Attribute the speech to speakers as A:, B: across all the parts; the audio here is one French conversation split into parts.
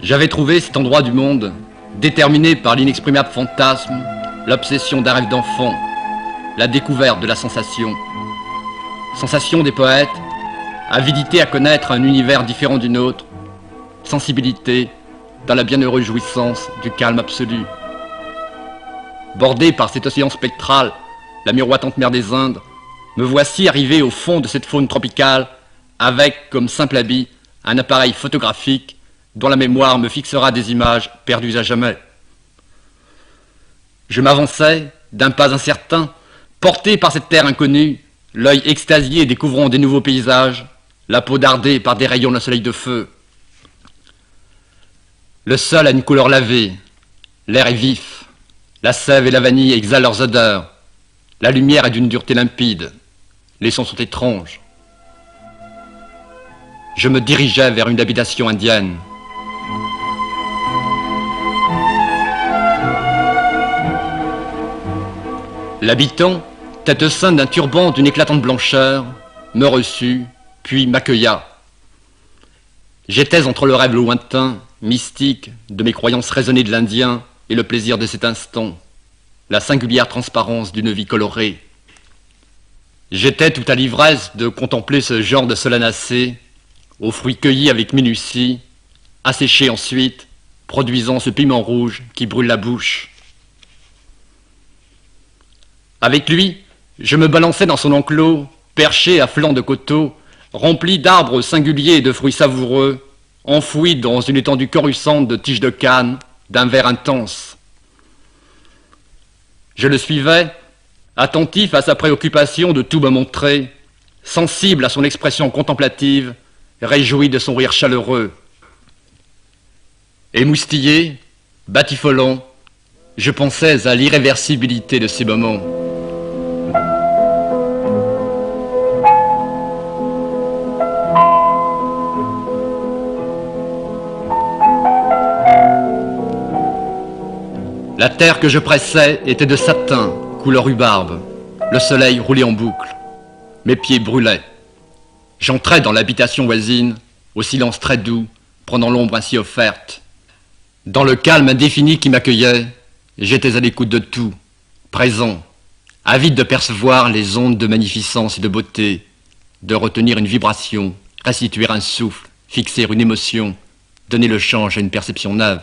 A: J'avais trouvé cet endroit du monde, déterminé par l'inexprimable fantasme, l'obsession d'un rêve d'enfant, la découverte de la sensation. Sensation des poètes, avidité à connaître un univers différent du nôtre, sensibilité dans la bienheureuse jouissance du calme absolu. Bordé par cet océan spectral, la miroitante mer des Indes, me voici arrivé au fond de cette faune tropicale avec, comme simple habit, un appareil photographique dont la mémoire me fixera des images perdues à jamais. Je m'avançais, d'un pas incertain, porté par cette terre inconnue, l'œil extasié découvrant des nouveaux paysages, la peau dardée par des rayons d'un soleil de feu. Le sol a une couleur lavée, l'air est vif, la sève et la vanille exhalent leurs odeurs, la lumière est d'une dureté limpide, les sons sont étranges. Je me dirigeais vers une habitation indienne. L'habitant, tête ceinte d'un turban d'une éclatante blancheur, me reçut, puis m'accueilla. J'étais entre le rêve lointain, mystique, de mes croyances raisonnées de l'Indien et le plaisir de cet instant, la singulière transparence d'une vie colorée. J'étais tout à l'ivresse de contempler ce genre de solanacée, aux fruits cueillis avec minutie, asséchés ensuite, produisant ce piment rouge qui brûle la bouche. Avec lui, je me balançais dans son enclos, perché à flanc de coteau, rempli d'arbres singuliers et de fruits savoureux, enfouis dans une étendue coruscante de tiges de canne, d'un vert intense. Je le suivais, attentif à sa préoccupation de tout me montrer, sensible à son expression contemplative, réjoui de son rire chaleureux. Émoustillé, batifolant, je pensais à l'irréversibilité de ces moments. La terre que je pressais était de satin, couleur rhubarbe. Le soleil roulait en boucle. Mes pieds brûlaient. J'entrais dans l'habitation voisine, au silence très doux, prenant l'ombre ainsi offerte. Dans le calme indéfini qui m'accueillait, j'étais à l'écoute de tout, présent, avide de percevoir les ondes de magnificence et de beauté, de retenir une vibration, restituer un souffle, fixer une émotion, donner le change à une perception neuve.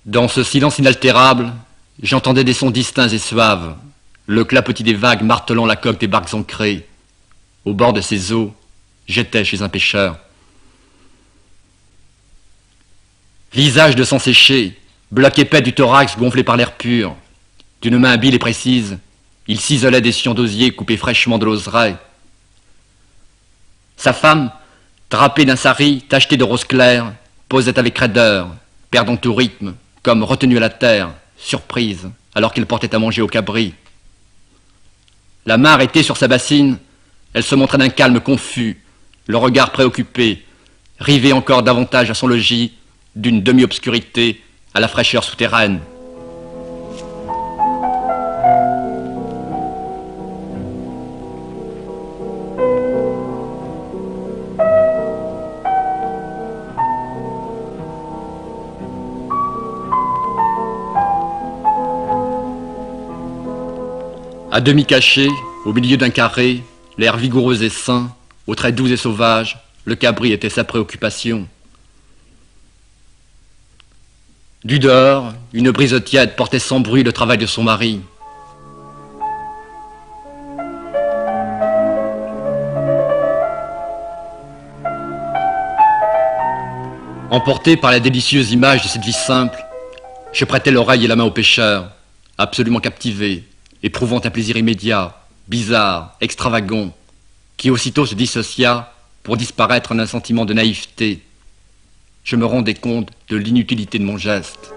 A: Dans ce silence inaltérable, j'entendais des sons distincts et suaves, le clapotis des vagues martelant la coque des barques ancrées. Au bord de ces eaux, j'étais chez un pêcheur. Visage de sang séché, bloc épais du thorax gonflé par l'air pur. D'une main habile et précise, il ciselait des sillons d'osier coupés fraîchement de l'oseraie. Sa femme, drapée d'un sari tacheté de rose clair, posait avec raideur, perdant tout rythme, comme retenue à la terre, surprise, alors qu'il portait à manger au cabri. La main arrêtée sur sa bassine, elle se montrait d'un calme confus, le regard préoccupé, rivé encore davantage à son logis, d'une demi-obscurité à la fraîcheur souterraine. À demi caché, au milieu d'un carré, l'air vigoureux et sain, aux traits doux et sauvages, le cabri était sa préoccupation. Du dehors, une brise tiède portait sans bruit le travail de son mari. Emporté par la délicieuse image de cette vie simple, je prêtais l'oreille et la main au pêcheur, absolument captivé, éprouvant un plaisir immédiat, bizarre, extravagant, qui aussitôt se dissocia pour disparaître en un sentiment de naïveté. Je me rendais compte de l'inutilité de mon geste.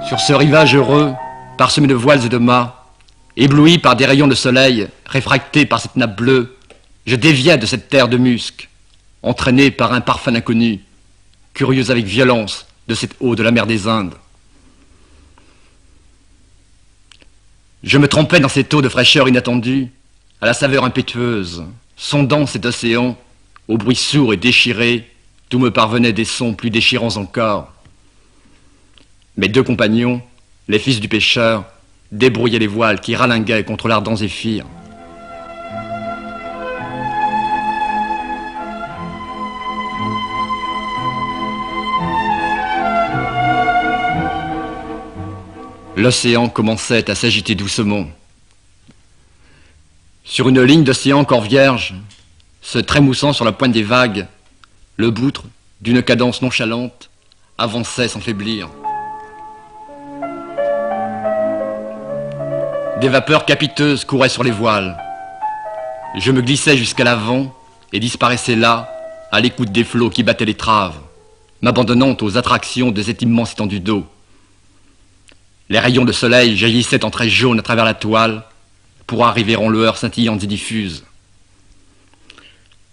A: Sur ce rivage heureux, parsemé de voiles et de mâts, ébloui par des rayons de soleil, réfracté par cette nappe bleue, je déviais de cette terre de musc, entraîné par un parfum inconnu, curieux avec violence de cette eau de la mer des Indes. Je me trempais dans cette eau de fraîcheur inattendue, à la saveur impétueuse, sondant cet océan, au bruit sourd et déchiré, d'où me parvenaient des sons plus déchirants encore. Mes deux compagnons, les fils du pêcheur, débrouillaient les voiles qui ralinguaient contre l'ardent zéphyr. L'océan commençait à s'agiter doucement. Sur une ligne d'océan encore vierge, se trémoussant sur la pointe des vagues, le boutre, d'une cadence nonchalante, avançait sans faiblir. Des vapeurs capiteuses couraient sur les voiles. Je me glissais jusqu'à l'avant et disparaissais là, à l'écoute des flots qui battaient l'étrave, m'abandonnant aux attractions de cette immense étendue d'eau. Les rayons de soleil jaillissaient en traits jaunes à travers la toile pour arriver en lueurs scintillantes et diffuses.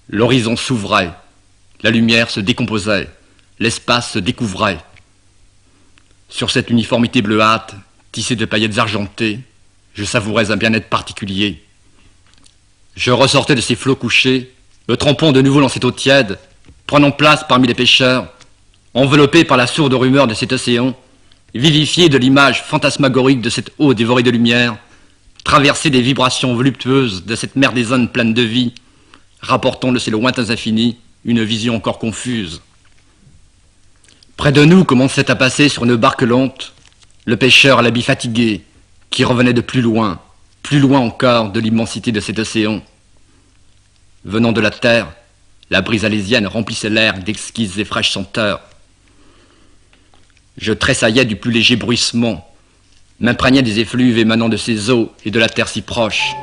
A: L'horizon s'ouvrait, la lumière se décomposait, l'espace se découvrait. Sur cette uniformité bleuâtre, tissée de paillettes argentées, je savourais un bien-être particulier. Je ressortais de ces flots couchés, me trempant de nouveau dans cette eau tiède, prenant place parmi les pêcheurs, enveloppé par la sourde rumeur de cet océan, vivifié de l'image fantasmagorique de cette eau dévorée de lumière, traversé des vibrations voluptueuses de cette mer des ânes pleine de vie, rapportant de ces lointains infinis une vision encore confuse. Près de nous commençait à passer sur une barque lente le pêcheur à l'habit fatigué qui revenait de plus loin encore de l'immensité de cet océan. Venant de la terre, la brise alésienne remplissait l'air d'exquises et fraîches senteurs. Je tressaillais du plus léger bruissement, m'imprégnais des effluves émanant de ces eaux et de la terre si proche.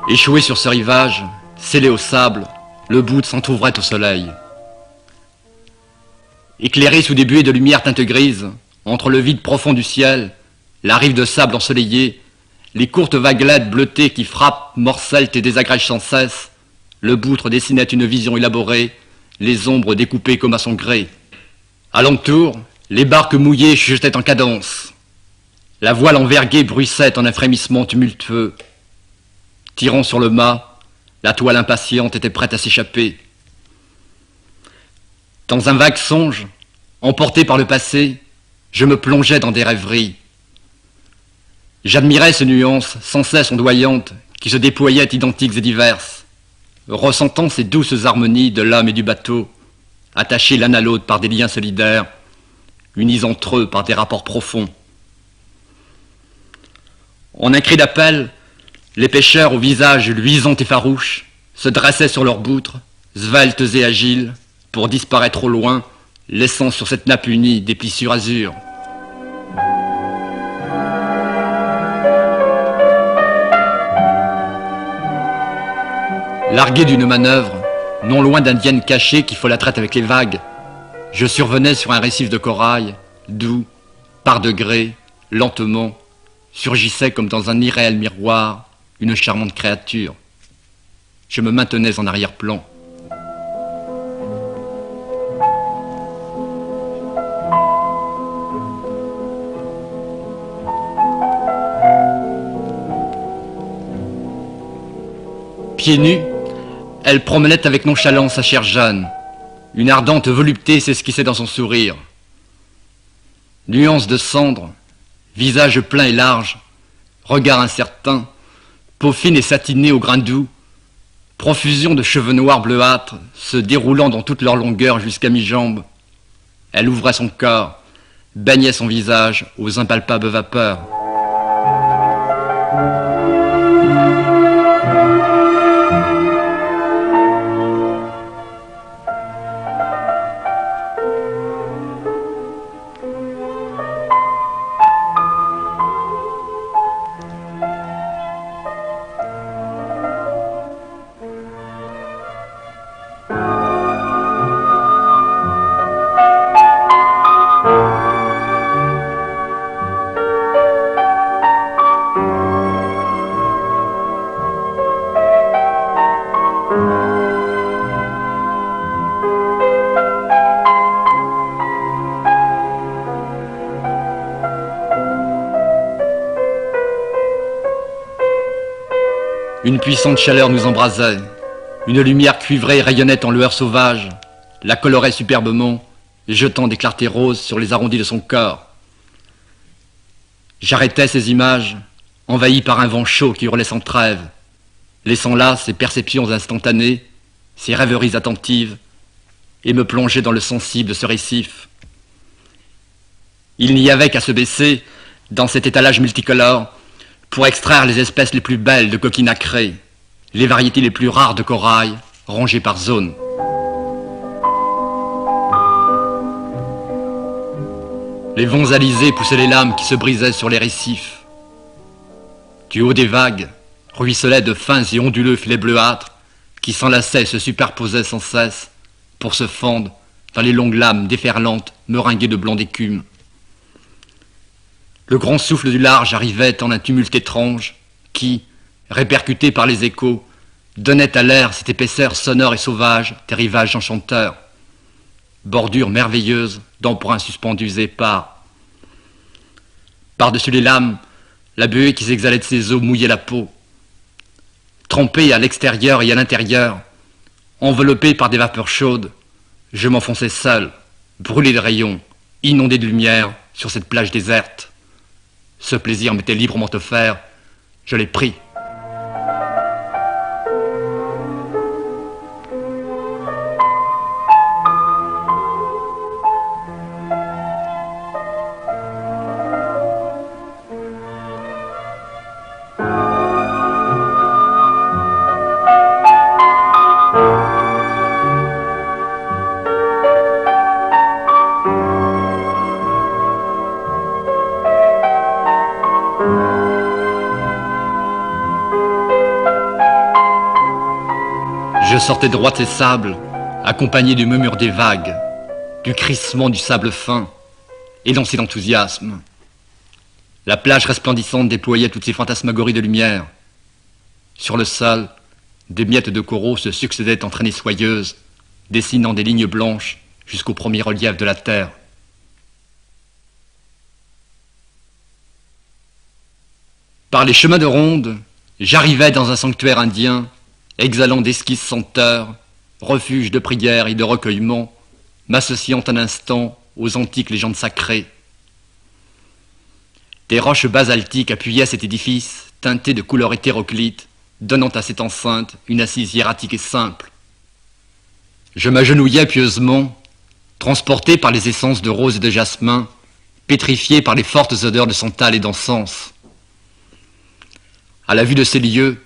A: Échoué sur ce rivage, scellé au sable, le bout s'entr'ouvrait au soleil. Éclairé sous des buées de lumière teinte grise, entre le vide profond du ciel, la rive de sable ensoleillée, les courtes vaguelettes bleutées qui frappent, morcellent et désagrègent sans cesse, le boutre dessinait une vision élaborée, les ombres découpées comme à son gré. Alentour, les barques mouillées chuchotaient en cadence. La voile enverguée bruissait en un frémissement tumultueux. Tirant sur le mât, la toile impatiente était prête à s'échapper. Dans un vague songe, emporté par le passé, je me plongeais dans des rêveries. J'admirais ces nuances sans cesse ondoyantes qui se déployaient identiques et diverses, ressentant ces douces harmonies de l'âme et du bateau, attachés l'un à l'autre par des liens solidaires, unis entre eux par des rapports profonds. En un cri d'appel, les pêcheurs au visage luisant et farouche se dressaient sur leurs boutres, sveltes et agiles, pour disparaître au loin, laissant sur cette nappe unie des plissures azur. Largué d'une manœuvre, non loin d'Indienne cachée qui folâtrait avec les vagues, je survenais sur un récif de corail, d'où, par degrés, lentement, surgissait comme dans un irréel miroir, une charmante créature. Je me maintenais en arrière-plan. Pieds nus, elle promenait avec nonchalance sa chère Jeanne. Une ardente volupté s'esquissait dans son sourire. Nuances de cendre, visage plein et large, regard incertain, peau fine et satinée au grain doux, profusion de cheveux noirs bleuâtres se déroulant dans toute leur longueur jusqu'à mi-jambe. Elle ouvrait son corps, baignait son visage aux impalpables vapeurs. Une puissante chaleur nous embrasait. Une lumière cuivrée rayonnait en lueur sauvage, la colorait superbement, jetant des clartés roses sur les arrondis de son corps. J'arrêtais ces images, envahi par un vent chaud qui hurlait sans trêve, laissant là ces perceptions instantanées, ces rêveries attentives, et me plongeais dans le sensible de ce récif. Il n'y avait qu'à se baisser, dans cet étalage multicolore, pour extraire les espèces les plus belles de coquilles nacrées, les variétés les plus rares de corail, rangées par zone. Les vents alizés poussaient les lames qui se brisaient sur les récifs. Du haut des vagues, ruisselaient de fins et onduleux filets bleuâtres qui s'enlaçaient et se superposaient sans cesse pour se fendre dans les longues lames déferlantes meringuées de blanc d'écume. Le grand souffle du large arrivait en un tumulte étrange qui, répercuté par les échos, donnait à l'air cette épaisseur sonore et sauvage des rivages enchanteurs. Bordure merveilleuse d'emprunts suspendus épars. Par-dessus les lames, la buée qui s'exhalait de ses eaux mouillait la peau. Trempé à l'extérieur et à l'intérieur, enveloppé par des vapeurs chaudes, je m'enfonçais seul, brûlé de rayons, inondé de lumière sur cette plage déserte. Ce plaisir m'était librement offert, je l'ai pris. Je sortais droit de ces sables, accompagné du murmure des vagues, du crissement du sable fin, élancé d'enthousiasme. La plage resplendissante déployait toutes ses fantasmagories de lumière. Sur le sol, des miettes de coraux se succédaient en traînées soyeuses, dessinant des lignes blanches jusqu'au premier relief de la terre. Par les chemins de ronde, j'arrivais dans un sanctuaire indien, exhalant d'esquisses senteurs, refuge de prière et de recueillement, m'associant un instant aux antiques légendes sacrées. Des roches basaltiques appuyaient cet édifice, teinté de couleurs hétéroclites, donnant à cette enceinte une assise hiératique et simple. Je m'agenouillais pieusement, transporté par les essences de rose et de jasmin, pétrifié par les fortes odeurs de santal et d'encens. À la vue de ces lieux,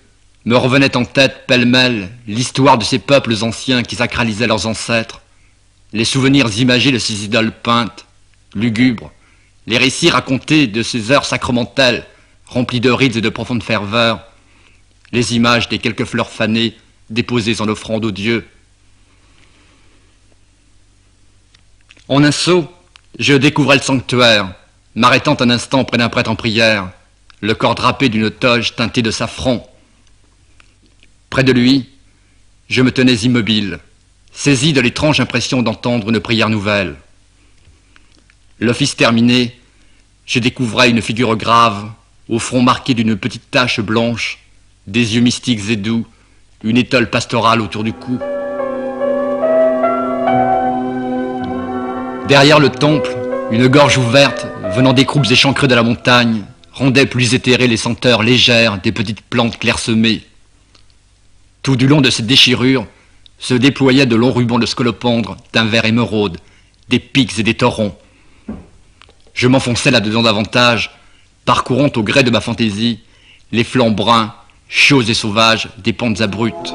A: me revenait en tête pêle-mêle l'histoire de ces peuples anciens qui sacralisaient leurs ancêtres, les souvenirs imagés de ces idoles peintes, lugubres, les récits racontés de ces heures sacramentelles, remplies de rites et de profonde ferveur, les images des quelques fleurs fanées déposées en offrande aux dieux. En un saut, je découvrais le sanctuaire, m'arrêtant un instant près d'un prêtre en prière, le corps drapé d'une toge teintée de safran. Près de lui, je me tenais immobile, saisi de l'étrange impression d'entendre une prière nouvelle. L'office terminé, je découvrais une figure grave, au front marqué d'une petite tache blanche, des yeux mystiques et doux, une étole pastorale autour du cou. Derrière le temple, une gorge ouverte, venant des croupes échancrées de la montagne, rendait plus éthérées les senteurs légères des petites plantes clairsemées. Tout du long de cette déchirure se déployaient de longs rubans de scolopendres d'un vert émeraude, des pics et des torrents. Je m'enfonçais là-dedans davantage, parcourant au gré de ma fantaisie les flancs bruns, chauds et sauvages des pentes abruptes.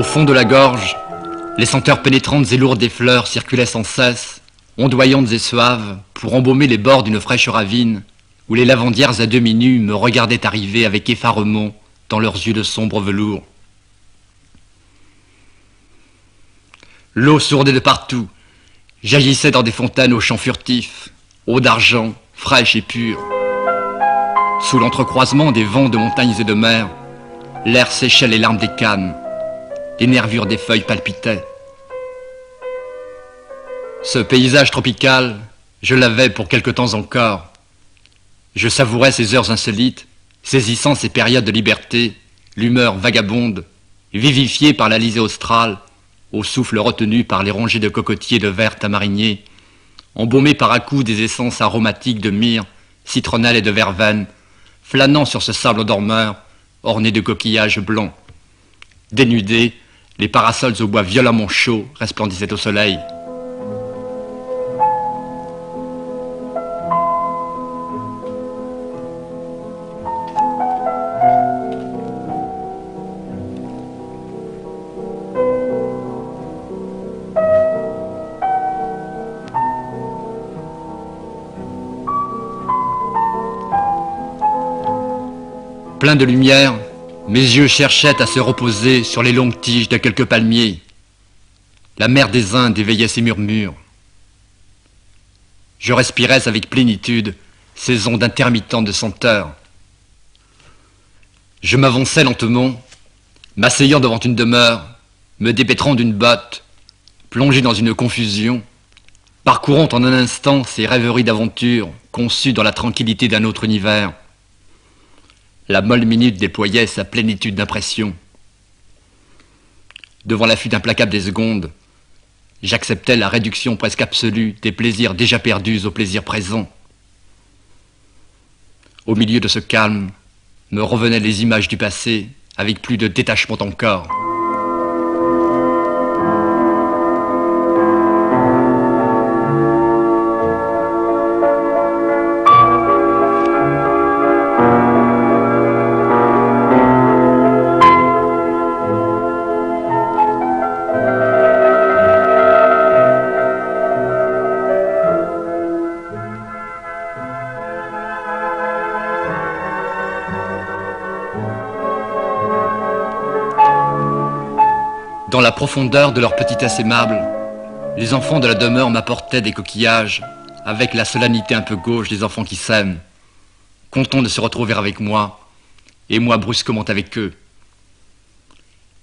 A: Au fond de la gorge, les senteurs pénétrantes et lourdes des fleurs circulaient sans cesse, ondoyantes et suaves, pour embaumer les bords d'une fraîche ravine, où les lavandières à demi nues me regardaient arriver avec effarement dans leurs yeux de sombre velours. L'eau sourdait de partout, jaillissait dans des fontaines aux champs furtifs, eau d'argent, fraîche et pure. Sous l'entrecroisement des vents de montagnes et de mer, l'air séchait les larmes des cannes, les nervures des feuilles palpitaient. Ce paysage tropical, je l'avais pour quelque temps encore. Je savourais ces heures insolites, saisissant ces périodes de liberté, l'humeur vagabonde, vivifiée par l'Alizé australe, au souffle retenu par les rangées de cocotiers de verre tamarinier, embaumé par à-coups des essences aromatiques de myrrhe, citronnelle et de verveine, flânant sur ce sable dormeur, orné de coquillages blancs. Dénudés, les parasols au bois violemment chaud resplendissaient au soleil. Plein de lumière, mes yeux cherchaient à se reposer sur les longues tiges de quelques palmiers. La mer des Indes éveillait ses murmures. Je respirais avec plénitude ces ondes intermittentes de senteur. Je m'avançais lentement, m'asseyant devant une demeure, me dépêtrant d'une botte, plongé dans une confusion, parcourant en un instant ces rêveries d'aventure conçues dans la tranquillité d'un autre univers. La molle minute déployait sa plénitude d'impression. Devant la fuite implacable des secondes, j'acceptais la réduction presque absolue des plaisirs déjà perdus aux plaisirs présents. Au milieu de ce calme, me revenaient les images du passé avec plus de détachement encore. Dans la profondeur de leur petitesse aimable, les enfants de la demeure m'apportaient des coquillages avec la solennité un peu gauche des enfants qui s'aiment, contents de se retrouver avec moi, et moi brusquement avec eux.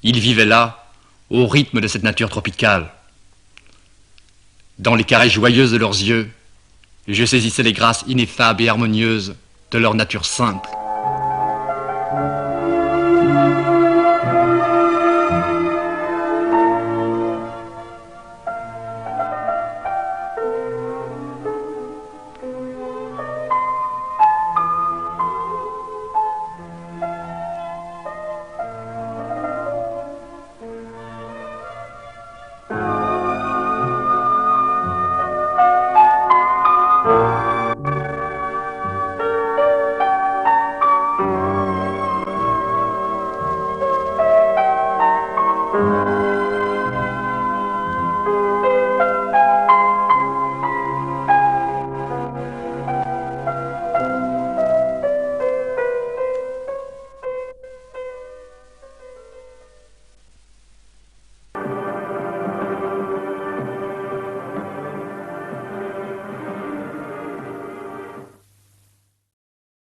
A: Ils vivaient là, au rythme de cette nature tropicale. Dans les carrés joyeuses de leurs yeux, je saisissais les grâces ineffables et harmonieuses de leur nature simple.